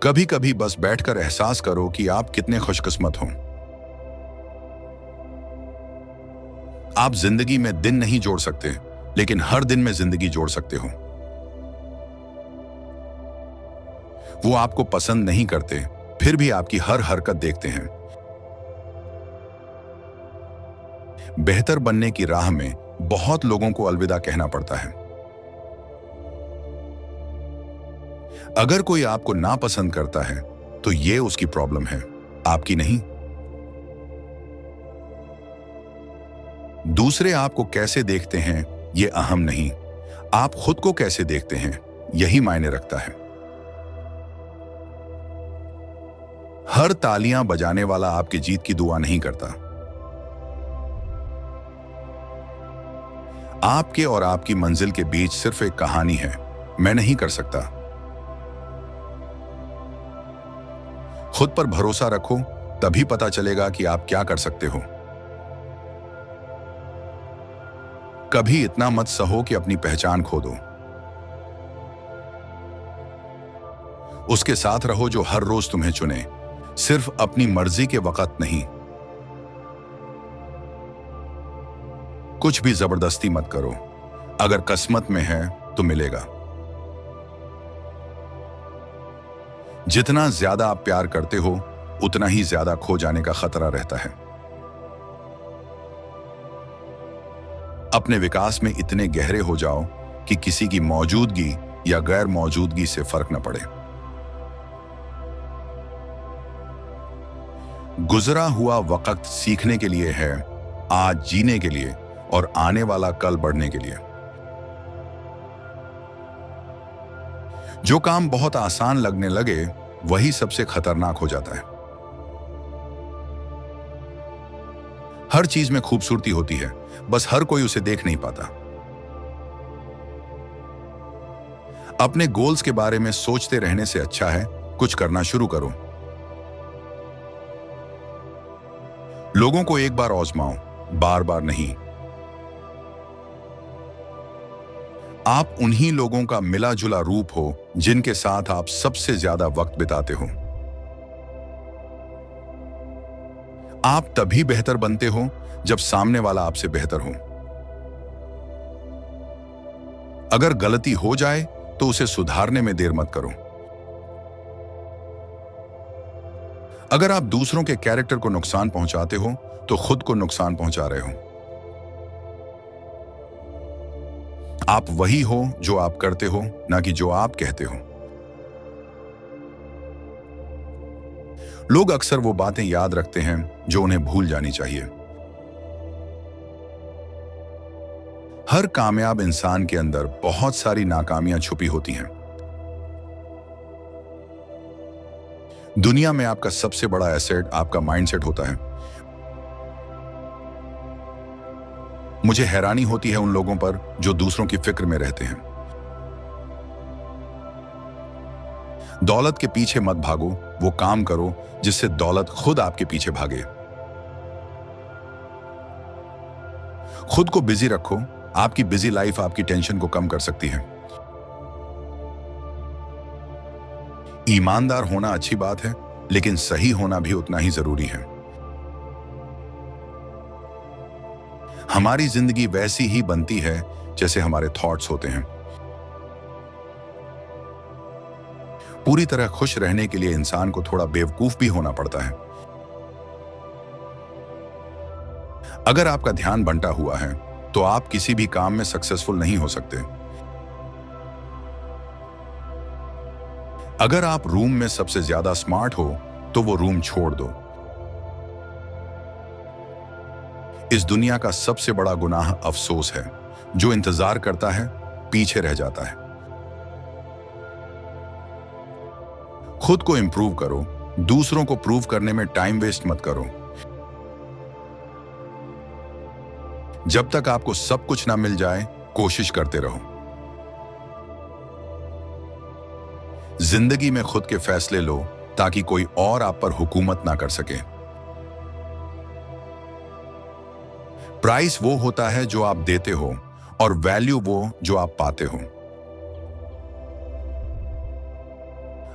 कभी कभी बस बैठकर एहसास करो कि आप कितने खुशकिस्मत हो। आप जिंदगी में दिन नहीं जोड़ सकते, लेकिन हर दिन में जिंदगी जोड़ सकते हो। वो आपको पसंद नहीं करते, फिर भी आपकी हर हरकत देखते हैं। बेहतर बनने की राह में बहुत लोगों को अलविदा कहना पड़ता है। अगर कोई आपको नापसंद करता है तो ये उसकी प्रॉब्लम है, आपकी नहीं। दूसरे आपको कैसे देखते हैं ये अहम नहीं, आप खुद को कैसे देखते हैं यही मायने रखता है। हर तालियां बजाने वाला आपकी जीत की दुआ नहीं करता। आपके और आपकी मंजिल के बीच सिर्फ एक कहानी है, मैं नहीं कर सकता। खुद पर भरोसा रखो, तभी पता चलेगा कि आप क्या कर सकते हो। कभी इतना मत सहो कि अपनी पहचान खो दो। उसके साथ रहो जो हर रोज तुम्हें चुने, सिर्फ अपनी मर्जी के वक्त नहीं। कुछ भी जबरदस्ती मत करो, अगर किस्मत में है तो मिलेगा। जितना ज्यादा आप प्यार करते हो, उतना ही ज्यादा खो जाने का खतरा रहता है। अपने विकास में इतने गहरे हो जाओ कि किसी की मौजूदगी या गैर मौजूदगी से फर्क न पड़े। गुजरा हुआ वक्त सीखने के लिए है, आज जीने के लिए और आने वाला कल बढ़ने के लिए। जो काम बहुत आसान लगने लगे वही सबसे खतरनाक हो जाता है। हर चीज में खूबसूरती होती है, बस हर कोई उसे देख नहीं पाता। अपने गोल्स के बारे में सोचते रहने से अच्छा है कुछ करना शुरू करो। लोगों को एक बार आजमाओ, बार बार नहीं। आप उन्हीं लोगों का मिला जुला रूप हो जिनके साथ आप सबसे ज्यादा वक्त बिताते हो। आप तभी बेहतर बनते हो जब सामने वाला आपसे बेहतर हो। अगर गलती हो जाए तो उसे सुधारने में देर मत करो। अगर आप दूसरों के कैरेक्टर को नुकसान पहुंचाते हो तो खुद को नुकसान पहुंचा रहे हो। आप वही हो जो आप करते हो, ना कि जो आप कहते हो। लोग अक्सर वो बातें याद रखते हैं जो उन्हें भूल जानी चाहिए। हर कामयाब इंसान के अंदर बहुत सारी नाकामियां छुपी होती हैं। दुनिया में आपका सबसे बड़ा एसेट आपका माइंडसेट होता है। मुझे हैरानी होती है उन लोगों पर जो दूसरों की फिक्र में रहते हैं। दौलत के पीछे मत भागो, वो काम करो जिससे दौलत खुद आपके पीछे भागे। खुद को बिजी रखो, आपकी बिजी लाइफ आपकी टेंशन को कम कर सकती है। ईमानदार होना अच्छी बात है, लेकिन सही होना भी उतना ही जरूरी है। हमारी जिंदगी वैसी ही बनती है जैसे हमारे थॉट्स होते हैं। पूरी तरह खुश रहने के लिए इंसान को थोड़ा बेवकूफ भी होना पड़ता है। अगर आपका ध्यान बंटा हुआ है तो आप किसी भी काम में सक्सेसफुल नहीं हो सकते। अगर आप रूम में सबसे ज्यादा स्मार्ट हो तो वो रूम छोड़ दो। इस दुनिया का सबसे बड़ा गुनाह अफसोस है। जो इंतजार करता है पीछे रह जाता है। खुद को इंप्रूव करो, दूसरों को प्रूव करने में टाइम वेस्ट मत करो। जब तक आपको सब कुछ ना मिल जाए, कोशिश करते रहो। जिंदगी में खुद के फैसले लो ताकि कोई और आप पर हुकूमत ना कर सके। प्राइस वो होता है जो आप देते हो और वैल्यू वो जो आप पाते हो।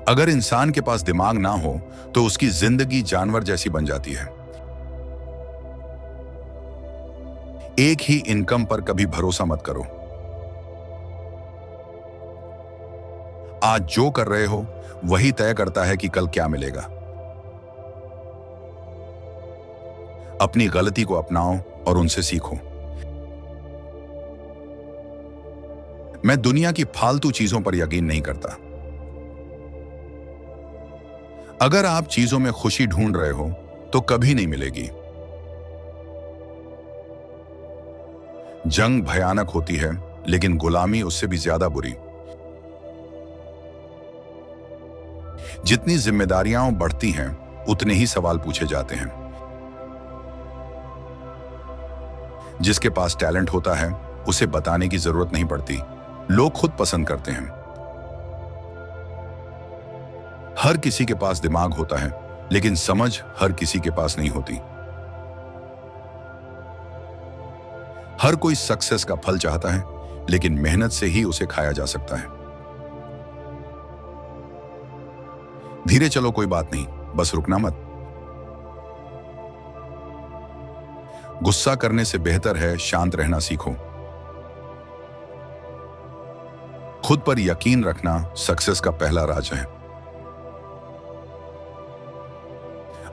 अगर इंसान के पास दिमाग ना हो तो उसकी जिंदगी जानवर जैसी बन जाती है। एक ही इनकम पर कभी भरोसा मत करो। आज जो कर रहे हो वही तय करता है कि कल क्या मिलेगा। अपनी गलती को अपनाओ और उनसे सीखो। मैं दुनिया की फालतू चीजों पर यकीन नहीं करता। अगर आप चीजों में खुशी ढूंढ रहे हो तो कभी नहीं मिलेगी। जंग भयानक होती है, लेकिन गुलामी उससे भी ज्यादा बुरी। जितनी जिम्मेदारियां बढ़ती हैं, उतने ही सवाल पूछे जाते हैं। जिसके पास टैलेंट होता है, उसे बताने की जरूरत नहीं पड़ती। लोग खुद पसंद करते हैं। हर किसी के पास दिमाग होता है, लेकिन समझ हर किसी के पास नहीं होती। हर कोई सक्सेस का फल चाहता है, लेकिन मेहनत से ही उसे खाया जा सकता है। धीरे चलो, कोई बात नहीं, बस रुकना मत। गुस्सा करने से बेहतर है शांत रहना सीखो। खुद पर यकीन रखना सक्सेस का पहला राज है।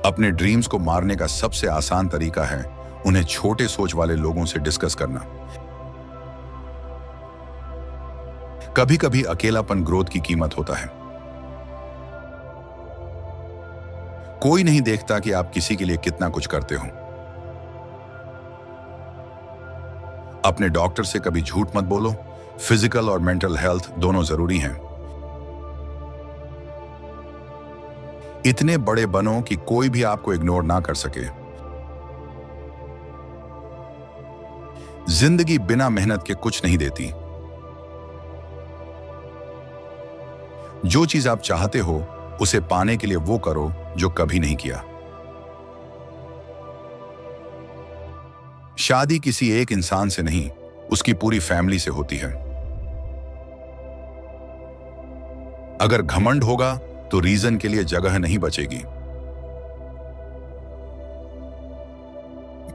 अपने ड्रीम्स को मारने का सबसे आसान तरीका है उन्हें छोटे सोच वाले लोगों से डिस्कस करना। कभी कभी अकेलापन ग्रोथ की कीमत होता है। कोई नहीं देखता कि आप किसी के लिए कितना कुछ करते हो। अपने डॉक्टर से कभी झूठ मत बोलो। फिजिकल और मेंटल हेल्थ दोनों जरूरी हैं। इतने बड़े बनो कि कोई भी आपको इग्नोर ना कर सके। जिंदगी बिना मेहनत के कुछ नहीं देती। जो चीज आप चाहते हो उसे पाने के लिए वो करो जो कभी नहीं किया। शादी किसी एक इंसान से नहीं, उसकी पूरी फैमिली से होती है। अगर घमंड होगा तो रीजन के लिए जगह नहीं बचेगी।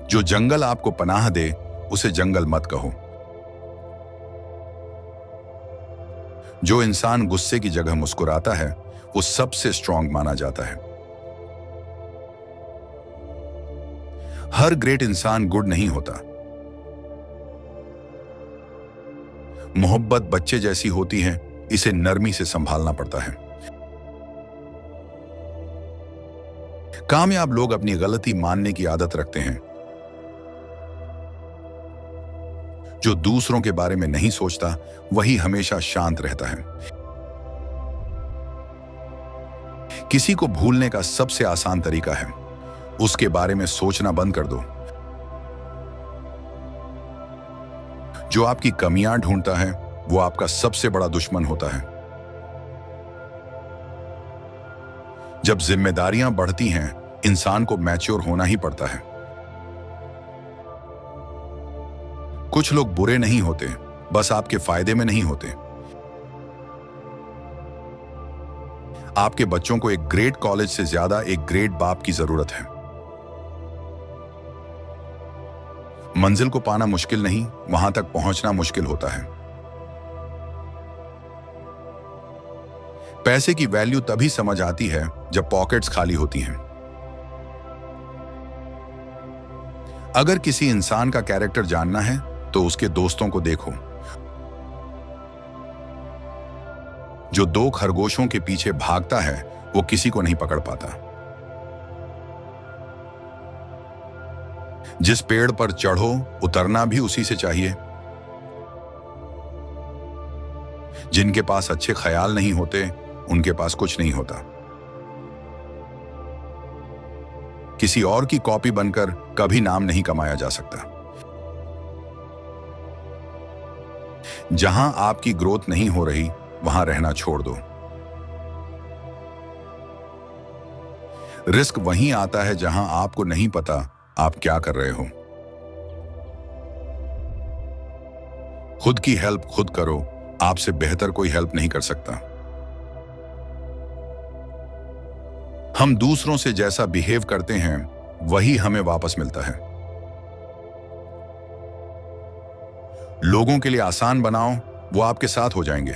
जो जंगल आपको पनाह दे उसे जंगल मत कहो। जो इंसान गुस्से की जगह मुस्कुराता है वो सबसे स्ट्रांग माना जाता है। हर ग्रेट इंसान गुड नहीं होता। मोहब्बत बच्चे जैसी होती है, इसे नरमी से संभालना पड़ता है। कामयाब लोग अपनी गलती मानने की आदत रखते हैं। जो दूसरों के बारे में नहीं सोचता वही हमेशा शांत रहता है। किसी को भूलने का सबसे आसान तरीका है उसके बारे में सोचना बंद कर दो। जो आपकी कमियां ढूंढता है वो आपका सबसे बड़ा दुश्मन होता है। जब जिम्मेदारियां बढ़ती हैं, इंसान को मैच्योर होना ही पड़ता है। कुछ लोग बुरे नहीं होते, बस आपके फायदे में नहीं होते। आपके बच्चों को एक ग्रेट कॉलेज से ज्यादा एक ग्रेट बाप की जरूरत है। मंजिल को पाना मुश्किल नहीं, वहां तक पहुंचना मुश्किल होता है। पैसे की वैल्यू तभी समझ आती है जब पॉकेट्स खाली होती हैं। अगर किसी इंसान का कैरेक्टर जानना है तो उसके दोस्तों को देखो। जो दो खरगोशों के पीछे भागता है वो किसी को नहीं पकड़ पाता। जिस पेड़ पर चढ़ो उतरना भी उसी से चाहिए। जिनके पास अच्छे ख्याल नहीं होते उनके पास कुछ नहीं होता। किसी और की कॉपी बनकर कभी नाम नहीं कमाया जा सकता। जहां आपकी ग्रोथ नहीं हो रही वहां रहना छोड़ दो। रिस्क वहीं आता है जहां आपको नहीं पता आप क्या कर रहे हो। खुद की हेल्प खुद करो, आपसे बेहतर कोई हेल्प नहीं कर सकता। हम दूसरों से जैसा बिहेव करते हैं वही हमें वापस मिलता है। लोगों के लिए आसान बनाओ, वो आपके साथ हो जाएंगे।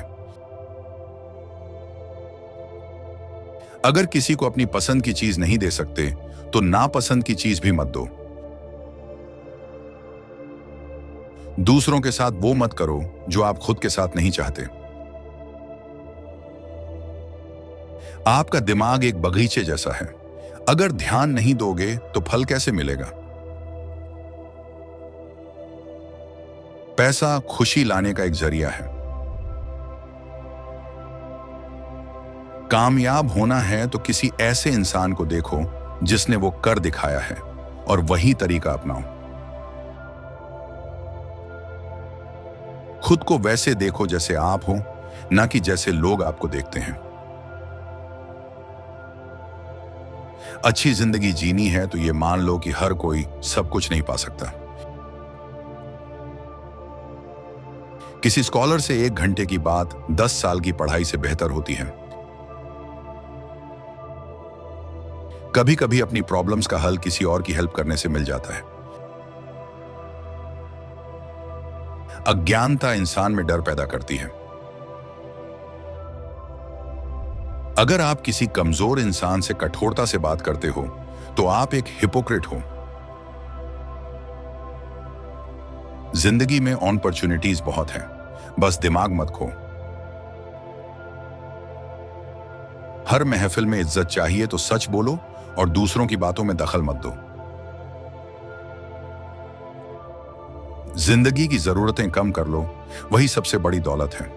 अगर किसी को अपनी पसंद की चीज नहीं दे सकते तो नापसंद की चीज भी मत दो। दूसरों के साथ वो मत करो जो आप खुद के साथ नहीं चाहते। आपका दिमाग एक बगीचे जैसा है, अगर ध्यान नहीं दोगे तो फल कैसे मिलेगा। पैसा खुशी लाने का एक जरिया है। कामयाब होना है तो किसी ऐसे इंसान को देखो जिसने वो कर दिखाया है और वही तरीका अपनाओ। खुद को वैसे देखो जैसे आप हो, ना कि जैसे लोग आपको देखते हैं। अच्छी जिंदगी जीनी है तो ये मान लो कि हर कोई सब कुछ नहीं पा सकता। किसी स्कॉलर से 1 घंटे की बात 10 साल की पढ़ाई से बेहतर होती है। कभी कभी अपनी प्रॉब्लम्स का हल किसी और की हेल्प करने से मिल जाता है। अज्ञानता इंसान में डर पैदा करती है। अगर आप किसी कमजोर इंसान से कठोरता से बात करते हो तो आप एक हिपोक्रेट हो। जिंदगी में अपॉर्चुनिटीज बहुत हैं, बस दिमाग मत खो। हर महफिल में इज्जत चाहिए तो सच बोलो और दूसरों की बातों में दखल मत दो। जिंदगी की जरूरतें कम कर लो, वही सबसे बड़ी दौलत है।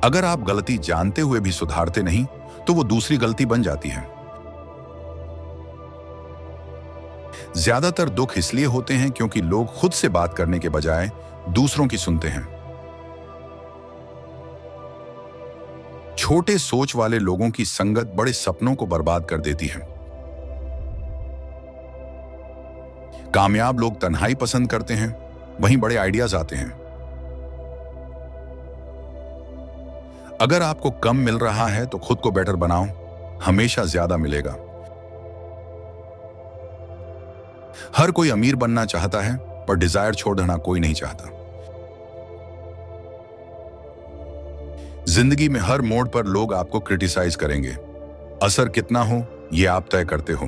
अगर आप गलती जानते हुए भी सुधारते नहीं तो वो दूसरी गलती बन जाती है। ज्यादातर दुख इसलिए होते हैं क्योंकि लोग खुद से बात करने के बजाय दूसरों की सुनते हैं। छोटे सोच वाले लोगों की संगत बड़े सपनों को बर्बाद कर देती है। कामयाब लोग तन्हाई पसंद करते हैं, वहीं बड़े आइडियाज आते हैं। अगर आपको कम मिल रहा है तो खुद को बेटर बनाओ, हमेशा ज्यादा मिलेगा। हर कोई अमीर बनना चाहता है पर डिजायर छोड़ना कोई नहीं चाहता। जिंदगी में हर मोड़ पर लोग आपको क्रिटिसाइज करेंगे। असर कितना हो यह आप तय करते हो।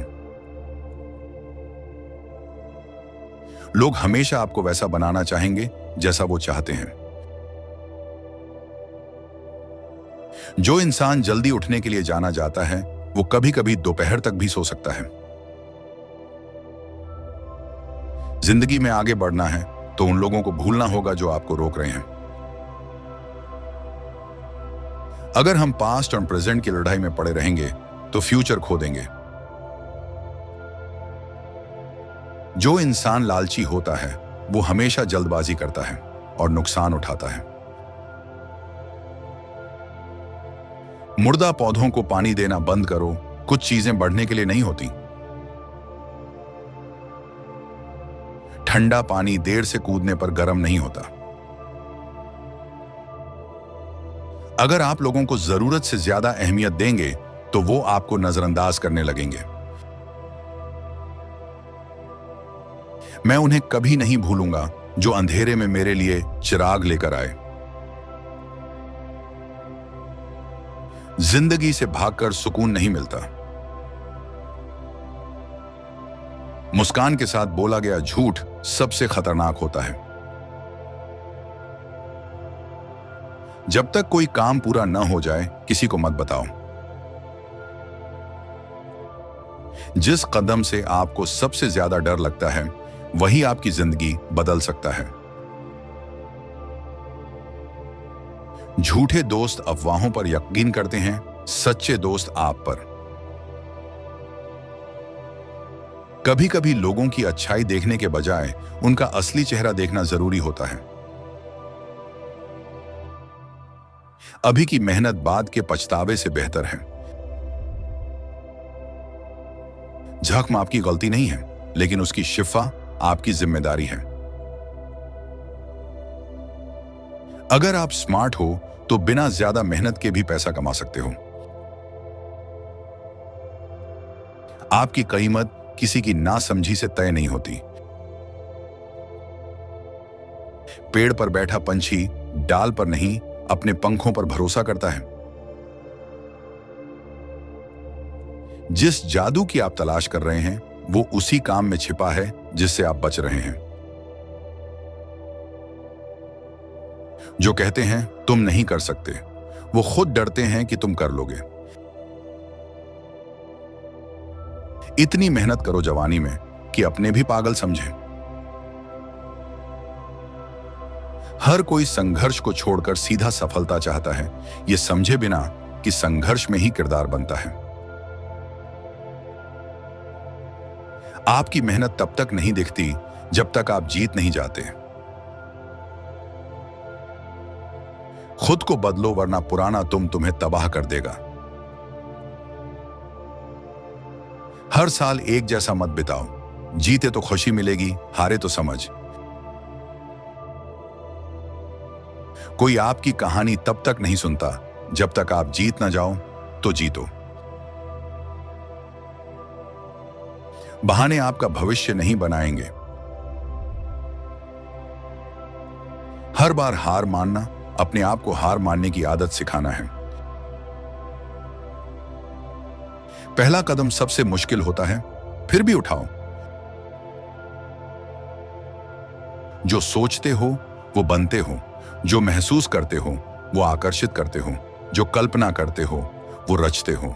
लोग हमेशा आपको वैसा बनाना चाहेंगे जैसा वो चाहते हैं। जो इंसान जल्दी उठने के लिए जाना जाता है वो कभी कभी दोपहर तक भी सो सकता है। जिंदगी में आगे बढ़ना है तो उन लोगों को भूलना होगा जो आपको रोक रहे हैं। अगर हम पास्ट और प्रेजेंट की लड़ाई में पड़े रहेंगे तो फ्यूचर खो देंगे। जो इंसान लालची होता है वो हमेशा जल्दबाजी करता है और नुकसान उठाता है। मुर्दा पौधों को पानी देना बंद करो, कुछ चीजें बढ़ने के लिए नहीं होती। ठंडा पानी देर से कूदने पर गर्म नहीं होता। अगर आप लोगों को जरूरत से ज्यादा अहमियत देंगे तो वो आपको नजरअंदाज करने लगेंगे। मैं उन्हें कभी नहीं भूलूंगा जो अंधेरे में मेरे लिए चिराग लेकर आए। जिंदगी से भागकर सुकून नहीं मिलता। मुस्कान के साथ बोला गया झूठ सबसे खतरनाक होता है। जब तक कोई काम पूरा न हो जाए किसी को मत बताओ। जिस कदम से आपको सबसे ज्यादा डर लगता है वही आपकी जिंदगी बदल सकता है। झूठे दोस्त अफवाहों पर यकीन करते हैं, सच्चे दोस्त आप पर। कभी कभी लोगों की अच्छाई देखने के बजाय उनका असली चेहरा देखना जरूरी होता है। अभी की मेहनत बाद के पछतावे से बेहतर है। जख्म आपकी गलती नहीं है, लेकिन उसकी शिफा आपकी जिम्मेदारी है। अगर आप स्मार्ट हो तो बिना ज्यादा मेहनत के भी पैसा कमा सकते हो। आपकी कीमत किसी की नासमझी से तय नहीं होती। पेड़ पर बैठा पंछी डाल पर नहीं, अपने पंखों पर भरोसा करता है। जिस जादू की आप तलाश कर रहे हैं, वो उसी काम में छिपा है जिससे आप बच रहे हैं। जो कहते हैं तुम नहीं कर सकते, वो खुद डरते हैं कि तुम कर लोगे। इतनी मेहनत करो जवानी में कि अपने भी पागल समझें। हर कोई संघर्ष को छोड़कर सीधा सफलता चाहता है, ये समझे बिना कि संघर्ष में ही किरदार बनता है। आपकी मेहनत तब तक नहीं दिखती जब तक आप जीत नहीं जाते। खुद को बदलो, वरना पुराना तुम्हें तबाह कर देगा। हर साल एक जैसा मत बिताओ। जीते तो खुशी मिलेगी, हारे तो समझ। कोई आपकी कहानी तब तक नहीं सुनता जब तक आप जीत ना जाओ तो जीतो। बहाने आपका भविष्य नहीं बनाएंगे। हर बार हार मानना अपने आप को हार मानने की आदत सिखाना है। पहला कदम सबसे मुश्किल होता है, फिर भी उठाओ। जो सोचते हो वो बनते हो, जो महसूस करते हो वो आकर्षित करते हो, जो कल्पना करते हो वो रचते हो।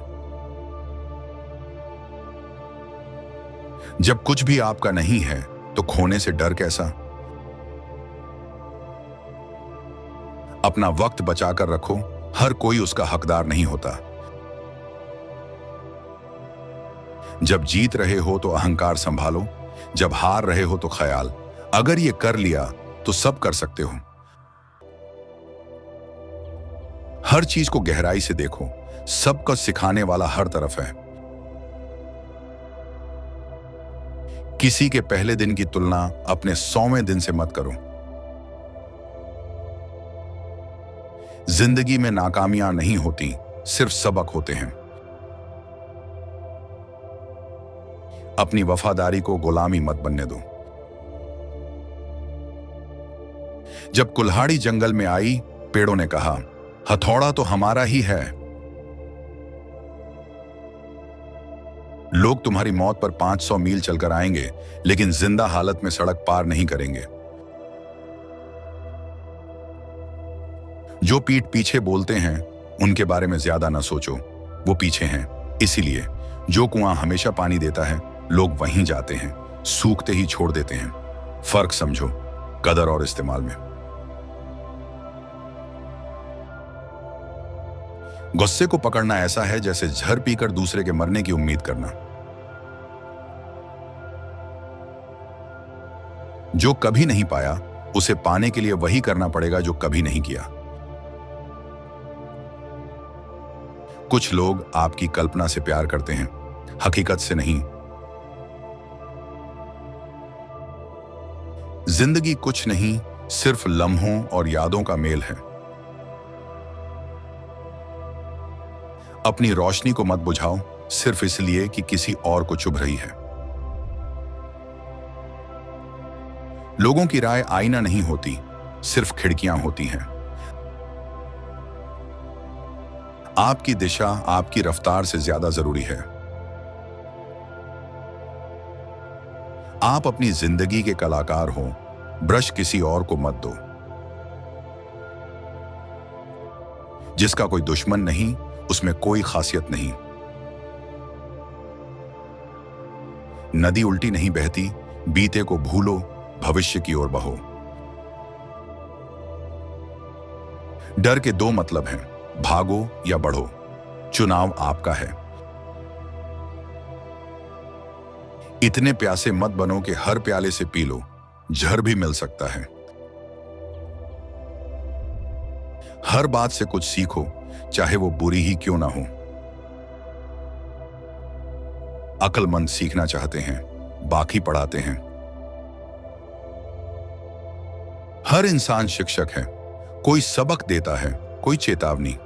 जब कुछ भी आपका नहीं है तो खोने से डर कैसा। अपना वक्त बचाकर रखो, हर कोई उसका हकदार नहीं होता। जब जीत रहे हो तो अहंकार संभालो, जब हार रहे हो तो ख्याल। अगर ये कर लिया तो सब कर सकते हो। हर चीज को गहराई से देखो, सबको सिखाने वाला हर तरफ है। किसी के पहले दिन की तुलना अपने 100वें दिन से मत करो। जिंदगी में नाकामियां नहीं होती, सिर्फ सबक होते हैं। अपनी वफादारी को गुलामी मत बनने दो। जब कुल्हाड़ी जंगल में आई, पेड़ों ने कहा, हथौड़ा तो हमारा ही है। लोग तुम्हारी मौत पर 500 मील चलकर आएंगे, लेकिन जिंदा हालत में सड़क पार नहीं करेंगे। जो पीठ पीछे बोलते हैं उनके बारे में ज्यादा ना सोचो, वो पीछे हैं। इसीलिए जो कुआं हमेशा पानी देता है, लोग वहीं जाते हैं, सूखते ही छोड़ देते हैं। फर्क समझो, कदर और इस्तेमाल में। गुस्से को पकड़ना ऐसा है जैसे जहर पीकर दूसरे के मरने की उम्मीद करना। जो कभी नहीं पाया, उसे पाने के लिए वही करना पड़ेगा जो कभी नहीं किया। कुछ लोग आपकी कल्पना से प्यार करते हैं, हकीकत से नहीं। जिंदगी कुछ नहीं, सिर्फ लम्हों और यादों का मेल है। अपनी रोशनी को मत बुझाओ सिर्फ इसलिए कि किसी और को चुभ रही है। लोगों की राय आईना नहीं होती, सिर्फ खिड़कियां होती हैं। आपकी दिशा आपकी रफ्तार से ज्यादा जरूरी है। आप अपनी जिंदगी के कलाकार हो, ब्रश किसी और को मत दो। जिसका कोई दुश्मन नहीं, उसमें कोई खासियत नहीं। नदी उल्टी नहीं बहती, बीते को भूलो, भविष्य की ओर बहो। डर के दो मतलब हैं, भागो या बढ़ो। चुनाव आपका है। इतने प्यासे मत बनो कि हर प्याले से पी लो, जहर भी मिल सकता है। हर बात से कुछ सीखो, चाहे वो बुरी ही क्यों ना हो। अक्लमंद सीखना चाहते हैं, बाकी पढ़ाते हैं। हर इंसान शिक्षक है, कोई सबक देता है, कोई चेतावनी।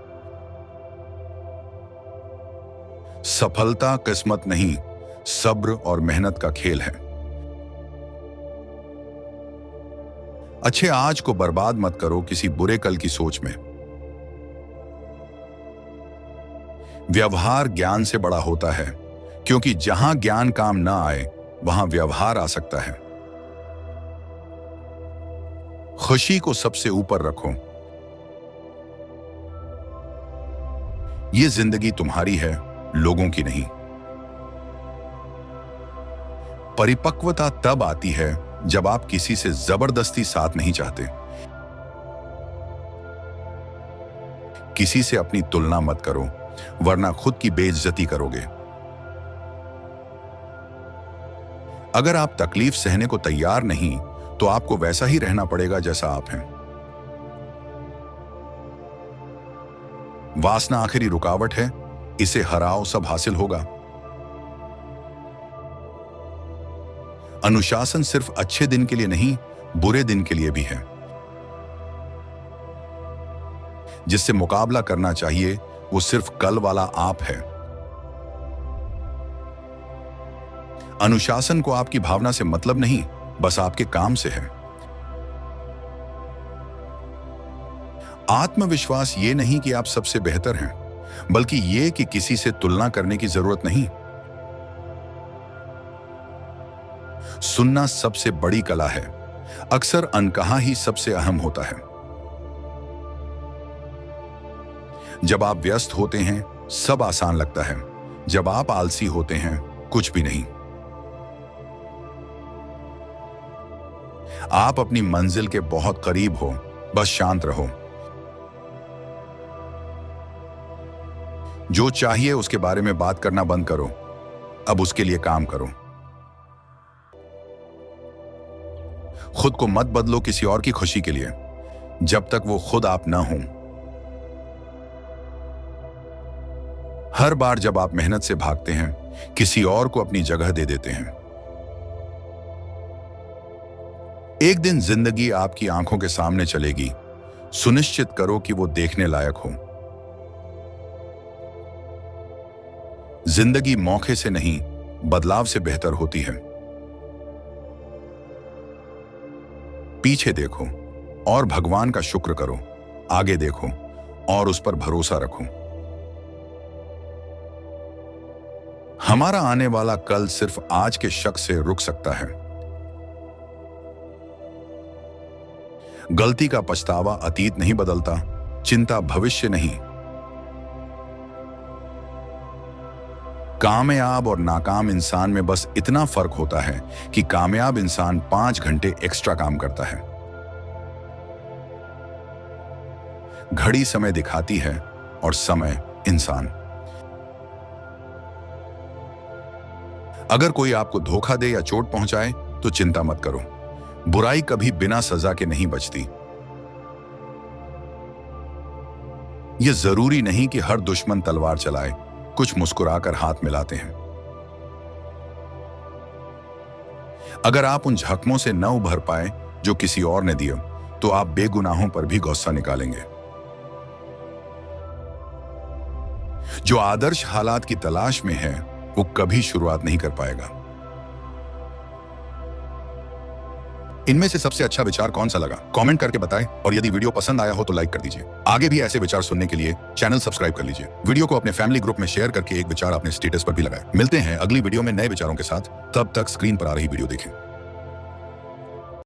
सफलता किस्मत नहीं, सब्र और मेहनत का खेल है। अच्छे आज को बर्बाद मत करो किसी बुरे कल की सोच में। व्यवहार ज्ञान से बड़ा होता है, क्योंकि जहां ज्ञान काम ना आए वहां व्यवहार आ सकता है। खुशी को सबसे ऊपर रखो। ये जिंदगी तुम्हारी है, लोगों की नहीं। परिपक्वता तब आती है जब आप किसी से जबरदस्ती साथ नहीं चाहते। किसी से अपनी तुलना मत करो, वरना खुद की बेइज्जती करोगे। अगर आप तकलीफ सहने को तैयार नहीं, तो आपको वैसा ही रहना पड़ेगा जैसा आप हैं। वासना आखिरी रुकावट है, इसे हराओ, सब हासिल होगा। अनुशासन सिर्फ अच्छे दिन के लिए नहीं, बुरे दिन के लिए भी है। जिससे मुकाबला करना चाहिए वो सिर्फ कल वाला आप है। अनुशासन को आपकी भावना से मतलब नहीं, बस आपके काम से है। आत्मविश्वास ये नहीं कि आप सबसे बेहतर हैं, बल्कि ये कि किसी से तुलना करने की जरूरत नहीं। सुनना सबसे बड़ी कला है, अक्सर अनकहा ही सबसे अहम होता है। जब आप व्यस्त होते हैं सब आसान लगता है, जब आप आलसी होते हैं कुछ भी नहीं। आप अपनी मंजिल के बहुत करीब हो, बस शांत रहो। जो चाहिए उसके बारे में बात करना बंद करो, अब उसके लिए काम करो। खुद को मत बदलो किसी और की खुशी के लिए, जब तक वो खुद आप ना हो। हर बार जब आप मेहनत से भागते हैं, किसी और को अपनी जगह दे देते हैं। एक दिन जिंदगी आपकी आंखों के सामने चलेगी, सुनिश्चित करो कि वो देखने लायक हो। जिंदगी मौके से नहीं, बदलाव से बेहतर होती है। पीछे देखो और भगवान का शुक्र करो, आगे देखो और उस पर भरोसा रखो। हमारा आने वाला कल सिर्फ आज के शख्स से रुक सकता है। गलती का पछतावा अतीत नहीं बदलता, चिंता भविष्य नहीं। कामयाब और नाकाम इंसान में बस इतना फर्क होता है कि कामयाब इंसान 5 घंटे एक्स्ट्रा काम करता है। घड़ी समय दिखाती है और समय इंसान। अगर कोई आपको धोखा दे या चोट पहुंचाए तो चिंता मत करो, बुराई कभी बिना सजा के नहीं बचती। यह जरूरी नहीं कि हर दुश्मन तलवार चलाए, कुछ मुस्कुराकर हाथ मिलाते हैं। अगर आप उन जख्मों से न उभर पाए जो किसी और ने दिए, तो आप बेगुनाहों पर भी गुस्सा निकालेंगे। जो आदर्श हालात की तलाश में है वो कभी शुरुआत नहीं कर पाएगा। इनमें से सबसे अच्छा विचार कौन सा लगा कमेंट करके बताएं, और यदि वीडियो पसंद आया हो तो लाइक कर दीजिए। आगे भी ऐसे विचार सुनने के लिए चैनल सब्सक्राइब कर लीजिए। वीडियो को अपने फैमिली ग्रुप में शेयर करके एक विचार अपने स्टेटस पर भी लगाएं। मिलते हैं अगली वीडियो में नए विचारों के साथ, तब तक स्क्रीन पर आ रही वीडियो देखें।